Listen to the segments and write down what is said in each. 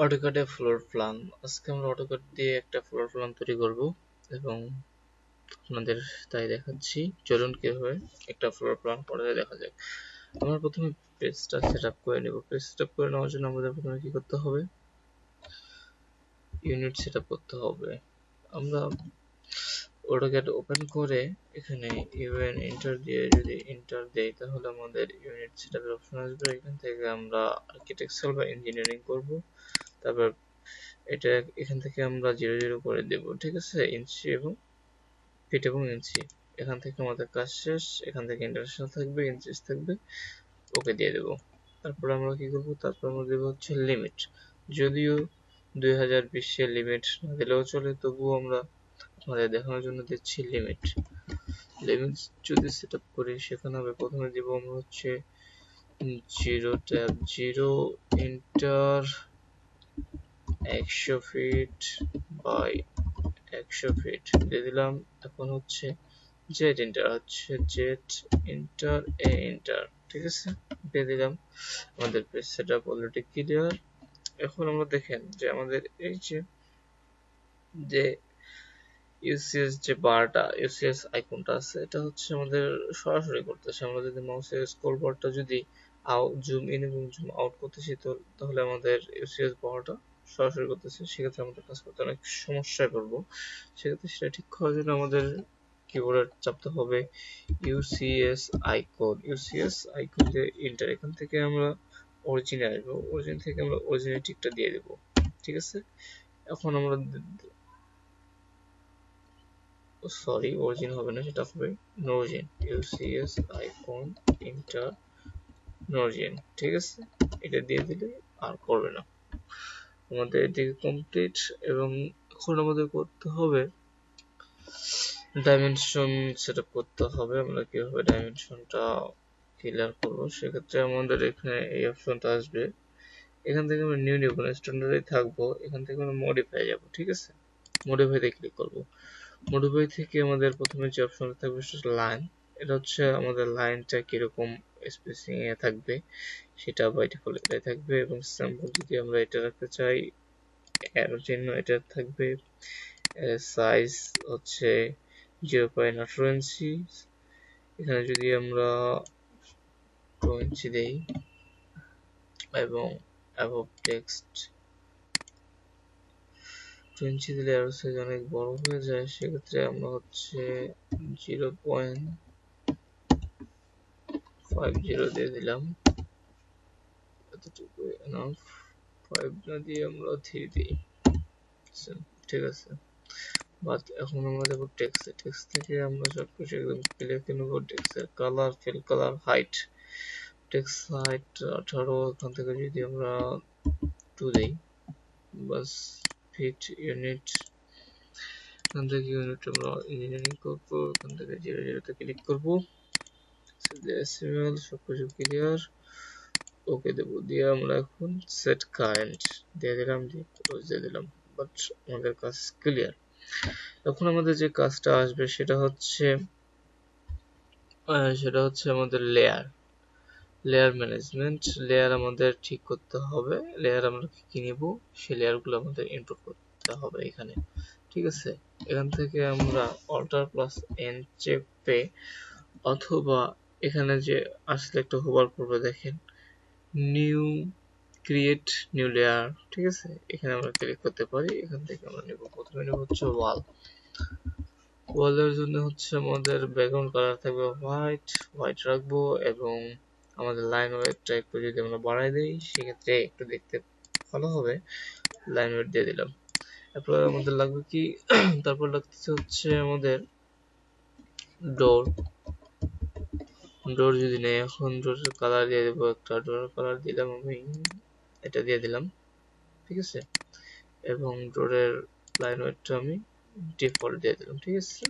অটোক্যাডে floor plan. আজকে আমরা AutoCAD দিয়ে একটা ফ্লোর প্ল্যান তৈরি করব এবং আপনাদের তাই দেখাচ্ছি। চলুন কিভাবে একটা ফ্লোর প্ল্যান করা যায় দেখা যাক। আমরা প্রথমে পেজটা সেটআপ করে নেব। পেজ সেটআপ করে নেওয়ার জন্য আমাদের প্রথমে কি করতে হবে? ইউনিট সেটআপ করতে হবে। আমরা অটোক্যাড ওপেন করে এখানে ইউএন এন্টার দিয়ে যদি এন্টার দেই তাহলে আমাদের ইউনিট সেটআপের অপশন আসবে। এখান থেকে আমরা আর্কিটেকচার বা ইঞ্জিনিয়ারিং করব। তারপর এটা এখান থেকে আমরা 0 0 করে দেব, ঠিক আছে, ইঞ্চি এবং ফিট এবং ইঞ্চি। এখান থেকে আমাদের কাজ শেষ। এখান থেকে ইন্টারন্যাশনাল থাকবে, ইঞ্চিস থাকবে, ওকে দিয়ে দেব। তারপর আমরা কি করব? তারপর আমরা দেব হচ্ছে লিমিট। যদিও 2020 এর লিমিট না দিলেও চলে, তবুও আমরা আমাদের দেখানোর জন্য দিচ্ছি লিমিট। লিমিট যদি সেট আপ করি সেখানে হবে প্রথমে দিব আমরা হচ্ছে 0 tab 0 enter 100 feet by 100 feet দিয়ে দিলাম। এখন হচ্ছে জেড ইন্টার এ ইন্টার, ঠিক আছে, দিয়ে দিলাম। আমাদের পেজ সেটআপ অলরেডি ক্লিয়ার। এখন আমরা দেখেন যে আমাদের এই যে ইউসিএস যে বারটা, ইউসিএস আইকনটা আছে, এটা হচ্ছে আমাদের সরাসরি করতেছে। আমরা যদি মাউসের স্ক্রল বারটা যদি জুম ইন এবং জুম আউট করতেছি তাহলে আমাদের ইউসিএস বারটা সরাসরি করতেছে। সেক্ষেত্রে আমাদের কাজ করতে অনেক সমস্যায় পড়বো। সেক্ষেত্রে সেটা ঠিক করার জন্য আমাদের কিবোর্ডে চাপতে হবে ইউসিএস আইকন দিয়ে এন্টার। এখান থেকে আমরা অরিজিনে আসবো, অরিজিন থেকে আমরা অরিজিনের টিকটা দিয়ে দেব, ঠিক আছে। এখন আমরা সরি, অরিজিন হবে না, সেটা হবে নরিজিন। ইউসিএস আইকন এন্টার নরিজিন, ঠিক আছে, এটা দিয়ে দিলে আর করবে না। আমাদের এদিকে কমপ্লিট। এবং এখন আমাদের করতে হবে ডাইমেনশন সেটআপ করতে হবে। আমরা কিভাবে ডাইমেনশনটা ক্লিয়ার করব? সেক্ষেত্রে আমাদের এখানে এই অপশনটা আসবে। এখান থেকে আমরা নিউ নিব না, স্ট্যান্ডার্ডে থাকবো। এখান থেকে আমরা মডিফাই যাব, ঠিক আছে, মডিফাইতে ক্লিক করব। মডিফাই থেকে আমাদের প্রথমে যে অপশনটা থাকবে সেটা লাইন। এটা হচ্ছে আমাদের লাইনটা কিরকম স্পেসিং এ থাকবে সেটা বাই ডিফল্ট এটাই থাকবে। এবং স্যাম্পল যদি আমরা এটা রাখতে চাই, এর জন্য এটা থাকবে। সাইজ হচ্ছে 0.18 ইঞ্চি। এখানে যদি আমরা 2 ইঞ্চি দেই এবং অ্যাবভ টেক্সট 2 ইঞ্চি দিলে আরো সাইজ অনেক বড় হয়ে যায়। সেক্ষেত্রে আমরা হচ্ছে 0.50 দিয়ে দিলাম, এতটুকু এনাফ। 5 না দিয়ে আমরা 3 দিই, ঠিক আছে। বাট এখন আমরা দেবো টেক্সট থেকে আমরা সবকিছু একদম ক্লিয়ার করে নেবো। টেক্সটের colour, fill colour, height, text height 18। এখান থেকে যদি আমরা 2 দেই, বাস। ফিট ইউনিট, এখান থেকে ইউনিট আমরা ইঞ্জিনিয়ারিং করবো। এখান থেকে 0 তে ক্লিক করবো। সবকিছু ক্লিয়ার, ওকে দেবো। দিয়ে আমরা এখন সেট কারেন্ট দিয়ে দিলাম, দিয়ে ক্লোজ দিয়ে দিলাম। বাট আমাদের কাজ ক্লিয়ার। এখন আমাদের যে কাজটা আসবে সেটা হচ্ছে আমাদের লেয়ার ম্যানেজমেন্ট। লেয়ার আমাদের ঠিক করতে হবে। লেয়ার আমরা কি নিব, সেই লেয়ারগুলো আমাদের ইনপুট করতে হবে এখানে, ঠিক আছে। এখান থেকে আমরা অল্টার প্লাস এন চেপে, অথবা এখানে যে আসলে একটা হোভার করবে, দেখেন নিউ ক্রিয়েট নিউ লেয়ার, ঠিক আছে, এখানে আমরা ক্লিক করতে পারি। এখান থেকে আমরা নেব, প্রথমে নেব হচ্ছে ওয়ালের জন্য হচ্ছে আমাদের ব্যাকগ্রাউন্ড কালার থাকবে হোয়াইট রাখবো। এবং আমাদের লাইন ওয়েটটা একটু যদি আমরা বাড়াই দিই সেক্ষেত্রে একটু দেখতে ভালো হবে। লাইন ওয়েট দিয়ে দিলাম। তারপর আমাদের লাগবে কি তারপর লাগতেছে হচ্ছে আমাদের ডোর যদি নেই, এখন ডোরের কালার দিয়ে দেবো একটা। ডোরের কালার দিলাম আমি, এটা দিয়ে দিলাম, ঠিক আছে। এবং ডোরের লাইন ওয়েটটা আমি ডিফল্ট দিয়ে দিলাম, ঠিক আছে।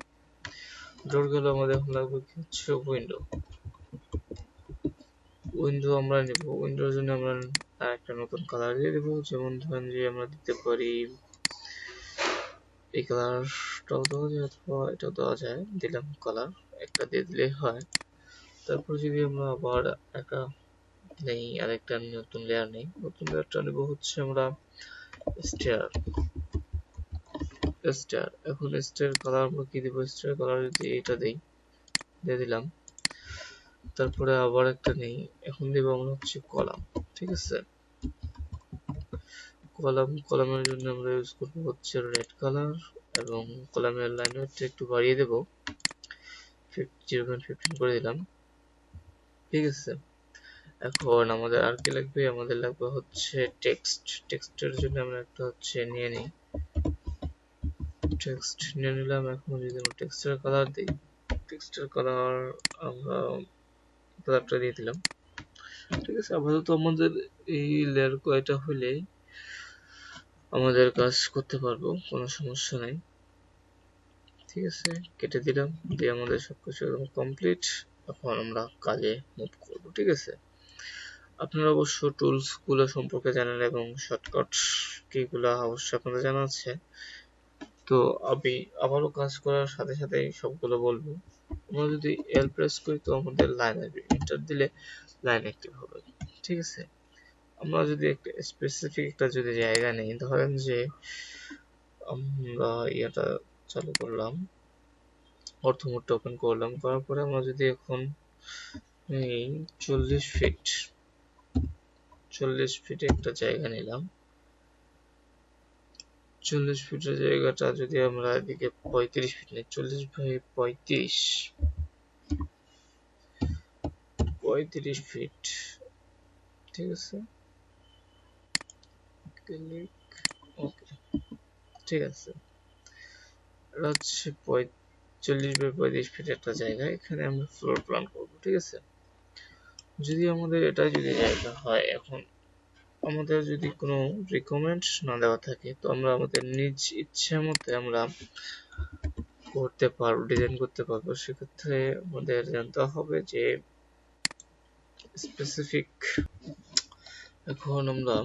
ডোর গেল। আমাদের এখন লাগবে কি হচ্ছে উইন্ডো আমরা নিব। উইন্ডোর জন্য আমরা একটা নতুন কালার দিয়ে দেবো। যেমন ধরেন যে আমরা দিতে পারি এই কালারটাও দেওয়া যায় অথবা এটাও দেওয়া যায়। দিলাম কালার, একটা দিয়ে দিলেই হয়। তারপর যদি আমরা আবার একটা নেই, আরেকটা নতুন লেয়ার নেই, নতুন লেয়ারটা নেব হচ্ছে আমরা স্টার স্টার। এখন স্টার কালার আমরা কি দিব? স্টার কালার যদি এটা দেই, দিয়ে দিলাম। তারপরে আবার একটা নেই, এখন দিব আমরা হচ্ছে কলাম। ঠিক আছে, কলামের জন্য আমরা ইউজ করব হচ্ছে রেড কালার, এবং কলামের লাইন ওয়েটটা একটু বাড়িয়ে দেব, 0.15 করে দিলাম। ঠিক আছে, এখন আমাদের আর কি লাগবে? আমাদের লাগবে হচ্ছে টেক্সট। টেক্সটের জন্য আমরা একটা হচ্ছে নিয়ে নিই, টেক্সট নিয়ে নিলাম। এখন যদি আমরা টেক্সটের কালার দিই, টেক্সটের কালার আমরা কালারটা দিয়ে দিলাম। ঠিক আছে, আপাতত আমাদের এই লেয়ার কয়টা হলে আমাদের কাজ করতে পারবো, কোনো সমস্যা নাই। ঠিক আছে, কেটে দিলাম, দিয়ে আমাদের সবকিছু একদম কমপ্লিট। এখন আমরা কাজে মুভ করব। ঠিক আছে, আপনারা অবশ্য টুলস গুলো সম্পর্কে জানেন এবং শর্টকাট কিগুলো অবশ্যই আপনাদের জানা আছে। তো আমি আবারও কাজ করার সাথে সাথে সবগুলো বলবো। আমরা যদি এল প্রেস করি তো আমাদের লাইন আসবে, এন্টার দিলে লাইন অ্যাক্টিভ হবে। ঠিক আছে, আমরা যদি একটা স্পেসিফিক একটা যদি জায়গা নেই, ধরেন যে আমরা এটা চালু করলাম, অর্থ মোডটা ওপেন করলাম, করার পরে আমরা যদি এখন এই 40 ফিটে একটা জায়গা নিলাম, 40 ফিটের জায়গাটা যদি আমরা এদিকে 35 ফিট নিই, 40 বাই 35 ফিট। ঠিক আছে, ক্লিক, ওকে। ঠিক আছে, এটা হচ্ছে 40 বাই 35 ফিট একটা জায়গা, এখানে আমরা ফ্লোর প্ল্যান করবো। ঠিক আছে, যদি আমাদের এটা যদি জায়গা হয়, এখন আমাদের যদি কোনো রিকমেন্ড না দেওয়া থাকে তো আমরা আমাদের নিজ ইচ্ছা মতে আমরা করতে পারবো, ডিজাইন করতে পারবো। সেক্ষেত্রে আমাদের জানতে হবে যে স্পেসিফিক। এখন আমরা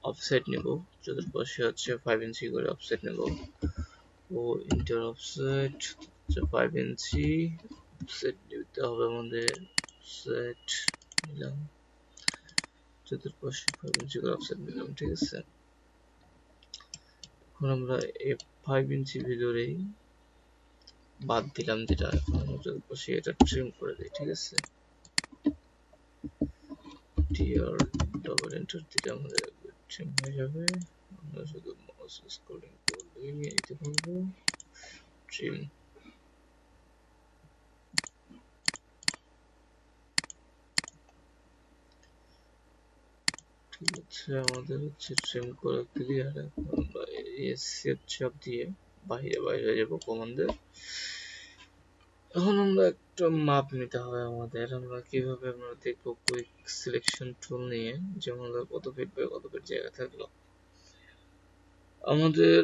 অফসেট নেব, চতুর্পাশে হচ্ছে 5 ইঞ্চি করে অফসেট নেব। ও ইন্টার অফসেট হচ্ছে 5 ইঞ্চি অফসেট নিতে হবে আমাদের। অফসেট নিলাম, চতুর্পাশে 5 ইঞ্চি করে অফসেট নিলাম। ঠিক আছে, এখন আমরা এই 5 ইঞ্চি ভিতরেই বাদ দিলাম যেটা, এখন আমরা চতুর্পাশে এটা ট্রিম করে দিই। ঠিক আছে, টিআর ডবল এন্টার দিলে আমাদের ট্রিম হয়ে যাবে। আমরা শুধু মাউস স্ক্রলিং করলেই নিয়ে নিতে পারবো ট্রিম। ঠিক আছে, আমাদের হচ্ছে ট্রিম করা ক্লিয়ার। এখন আমরা এসকেপ চাপ দিয়ে বাইরে যাব কমান্ডে। এখন আমরা একটা মাপ নিতে হবে আমাদের। আমরা কিভাবে আমরা দেখবো? কুইক সিলেকশন টুল নিয়ে, যেমন কত ফিট বাই কত ফিট জায়গা থাকলো আমাদের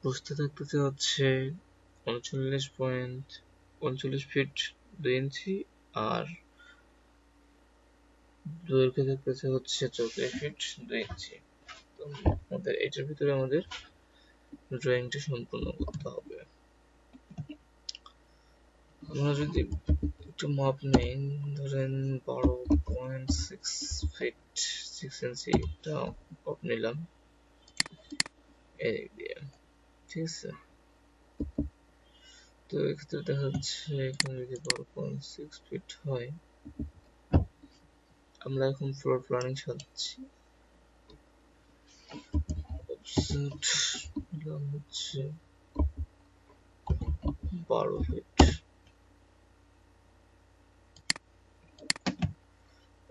বুঝতে থাকতেছে হচ্ছে 39 ফিট 2 ইঞ্চি, আর দৈর্ঘ্য থাকতেছে হচ্ছে 34 ফিট 2 ইঞ্চি। তো আমাদের এটার ভিতরে আমাদের ড্রয়িংটা সম্পূর্ণ করতে হবে। আমরা যদি একটু মাপ নেই, ধরেন 12.6 ফিট 6 ইঞ্চি একটা মাপ নিলাম এদিক দিয়ে। ঠিক আছে, তো এক্ষেত্রে দেখা যাচ্ছে এখানে যদি 12.6 ফিট হয়, আমরা এখন ফ্লোর প্ল্যানিং সাজাচ্ছি। অফসেট নিলাম হচ্ছে 12 ফিট,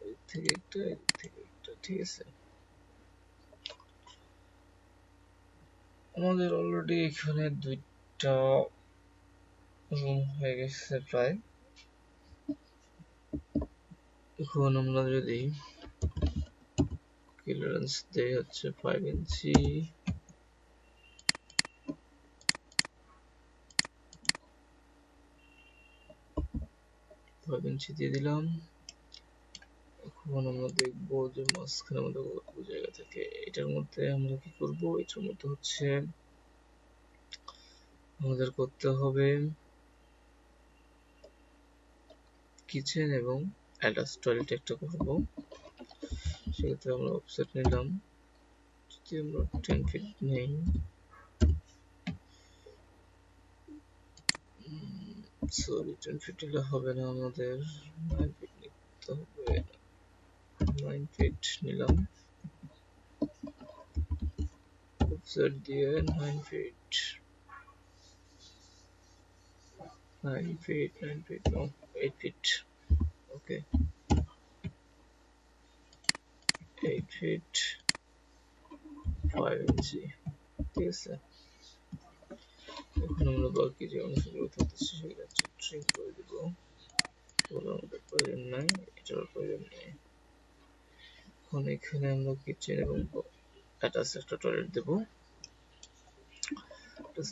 এদিক থেকে একটা এদিক থেকে একটা। ঠিক আছে, আমাদের অলরেডি এখানে দুইটা রুম হয়ে গেছে প্রায়। এখন আমরা যদি ক্লিয়ারেন্স দেই হচ্ছে 5 ইঞ্চি, 5 ইঞ্চি দিয়ে দিলাম। এখন আমরা দেখবো যে মাঝখানে আমাদের কত জায়গা থাকে। এটার মধ্যে আমরা কি করব? এটার মধ্যে হচ্ছে আমাদের করতে হবে কিচেন এবং অ্যাটাচ টয়লেট একটা করব। সেক্ষেত্রে আমরা অফসেট নিলাম যদি আমরা 10 ফিট নেই, সরি 10 ফিট নিলে হবে না, আমাদের 9 ফিট নিতে হবে। 9 ফিট নিলাম, অফসেট দিয়ে 9 feet, 9 feet, 9 feet, no 8 feet, okay 8 feet 5 inch, ঠিক আছে। এখন আমরা বাকি যে অংশগুলো থাকতেছে সেগুলো ট্রিম করে দিব, ওগুলো আমাদের প্রয়োজন নাই, এটার প্রয়োজন নেই। এখন এখানে আমরা কিচেন এবং অ্যাটাচ একটা টয়লেট দেব।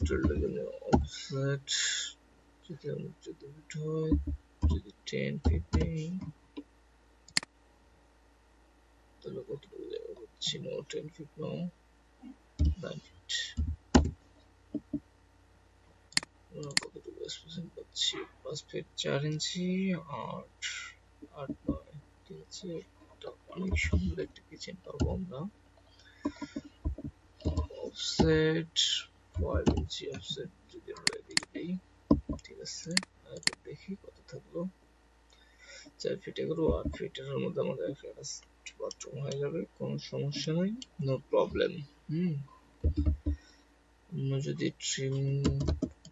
টয়লেটের জন্য অফসেট যদি আমরা 14 ফিট হয়, যদি 10 ফিট নেই তাহলে কতটুকু জায়গা পাচ্ছি, না 10 ফিট নাও, 9 ফিট, কতটুকু স্পেস পাচ্ছি, 5 ফিট 4 ইঞ্চি, 8 8 9, ঠিক আছে। এটা অনেক সুন্দর একটা কিচেন পাবো আমরা। অফসেট 5 ইঞ্চি, অফসেট যদি আমরা এদিকে দিই, ঠিক আছে। এরপর দেখি কত থাকলো, 4 ফিট, 11 8 ফিটের মধ্যে আমাদের একটা বাথরুম হয়ে যাবে, কোনো সমস্যা নাই, নো প্রবলেম। আমরা যদি ট্রিম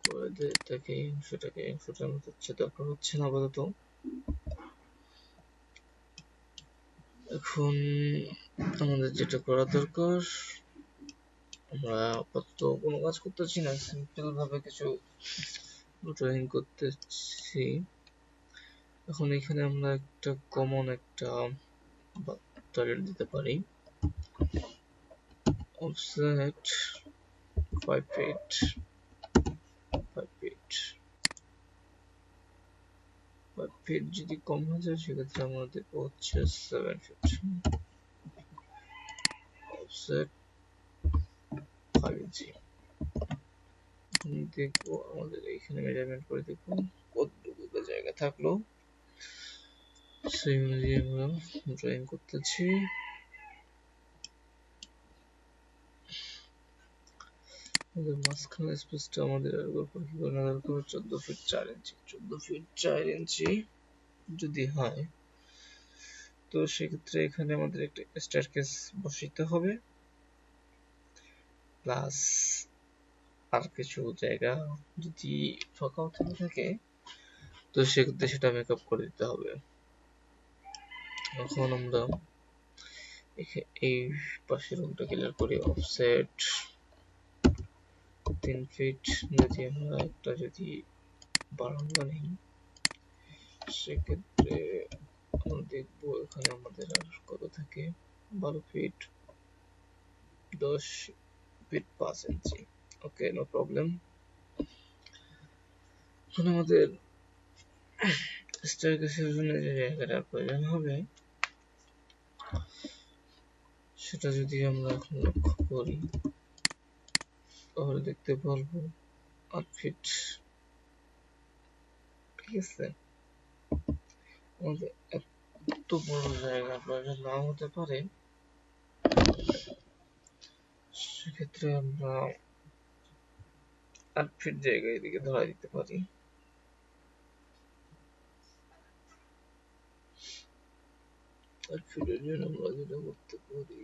করে দিই তাকে সেটার মতো দরকার হচ্ছে না আপাতত। এখন আমাদের যেটা করা দরকার, আমরা আপাতত কোনো কাজ করতেছি না, সিম্পল ভাবে কিছু ড্রয়িং করতেছি। এখন এখানে আমরা একটা কমন একটা টয়লেট দিতে পারি, অফসেট 5 ফিট 5 ফিট 5 ফিট যদি কম হয়ে যায় সেক্ষেত্রে আমাদের হচ্ছে 7 ফিট, অফসেট 5 ইঞ্চি। এখন দেখবো আমাদের এখানে মেজারমেন্ট করে দেখবো কতটুকু জায়গা থাকলো, সেই অনুযায়ী আমরা ড্রয়িং করতেছি। মাঝখানে স্পেসটা আমাদের কি করে নেওয়া দরকার, 14 ফিট 4 ইঞ্চি, 14 ফিট 4 ইঞ্চি যদি হয় তো সেক্ষেত্রে এখানে আমাদের একটা স্টেয়ারকেস বসাইতে হবে, প্লাস আর কিছু জায়গা যদি ফাঁকাও থেকে থাকে তো সেক্ষেত্রে সেটা মেকআপ করে দিতে হবে। এখন আমরা এই পাশের রুমটা ক্লিয়ার করি, অফসেট 3 ফিট, যদি আমরা একটা যদি বারান্দা নেই সেক্ষেত্রে আমরা দেখবো এখানে আমাদের আর কত থাকে, 12 ফিট 10 ফিট 5 ইঞ্চি, ওকে নো প্রবলেম। এখন আমাদের স্টেয়ারকেসের জন্য যে জায়গাটার প্রয়োজন হবে সেটা যদি আমরা এখন লক্ষ্য করি তাহলে দেখতে পারবো 8 ফিট, ঠিক আছে। আমাদের এত বড় জায়গা প্রয়োজন নাও হতে পারে, সেক্ষেত্রে আমরা 8 ফিট জায়গা এদিকে ধরা দিতে পারি। 8 ফিটের জন্য আমরা যেটা করতে পারি,